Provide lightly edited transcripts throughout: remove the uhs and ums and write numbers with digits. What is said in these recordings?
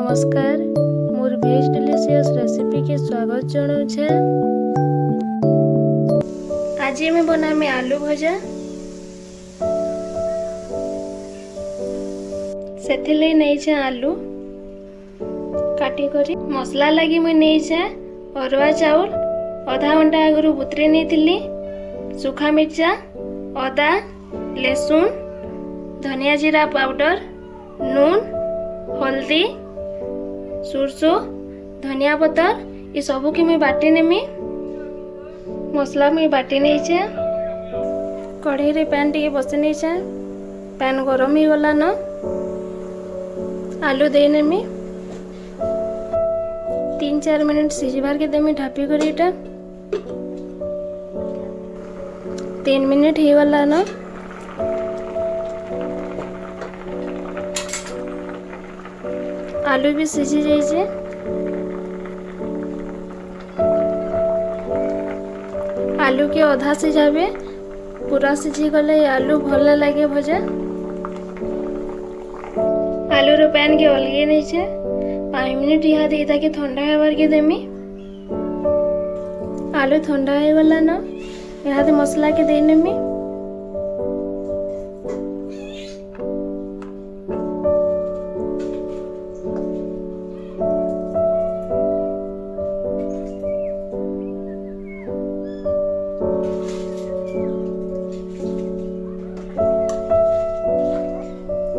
नमस्कार, मोर भेज delicious recipe के स्वागत जनाऊे। आज मैं बनामी आलू भजा। से नहीं आलू काटी करी मसला लगी मुझे नहीं अरुआ चाउल अधा घंटा आगु बुतरे नहीं सुखा मिर्चा अदा लहसुन धनिया जीरा पाउडर नून हल्दी सुरसो धनिया पतर ये सबू की मैं बाटी नेमी। मसला मुझे बाटी नहीं कढ़ई रे पैन टी बसई नहीं पैन गरम हो गला न आलू दे नेमी 3-4 मिनट सिझबार के देमी ढापी कर 3 मिनट हो गला न आलू भी सिझी जाइए। आलू के अधा सिझाबे पूरा सिझी गले आलू भल लगे भजा। आलू रो पैन के अलगे नहीं 5 मिनट यहाँ के ठंडा होबार के देमी। आलू ठंडा हो गला न यहाँ मसला के दे नेमी।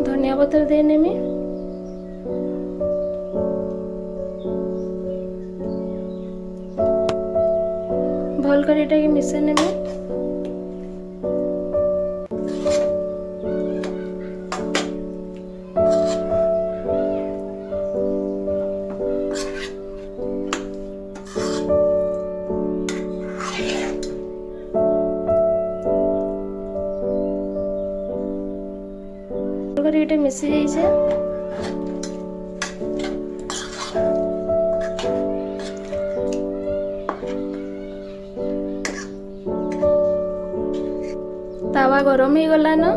धनिया पत्र दे नेमी। भल कर एटा के मिसे नेमी। ये मिसी जाइए। तावा गरम हो गला न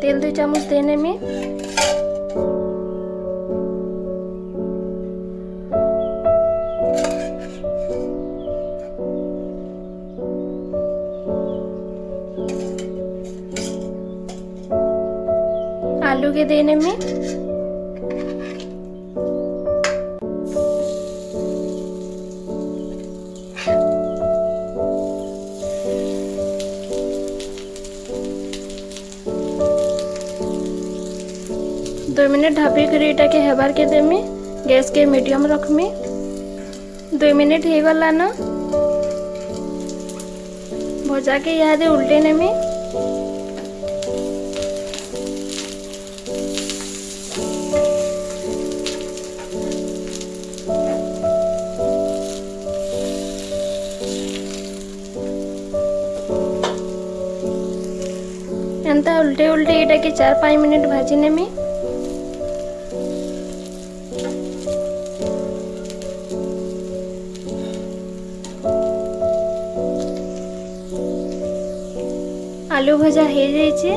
तेल 2 चामच देने में आलू के देने में दो मिनट ढापी कर एटा के हेबार के देमी। गैस के मीडियम रखमी। 2 मिनट हो गला न भजा के यहाँ दे उल्टे नेमी। एंता उल्टे उल्टे एटा के 4-5 मिनट भाजी नेमी। आलू भजा हो जाइए।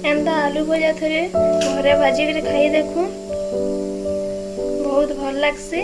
एंता आलू भजा थोड़े घरे भाजी कर खाई देखूँ बहुत भल लगसी।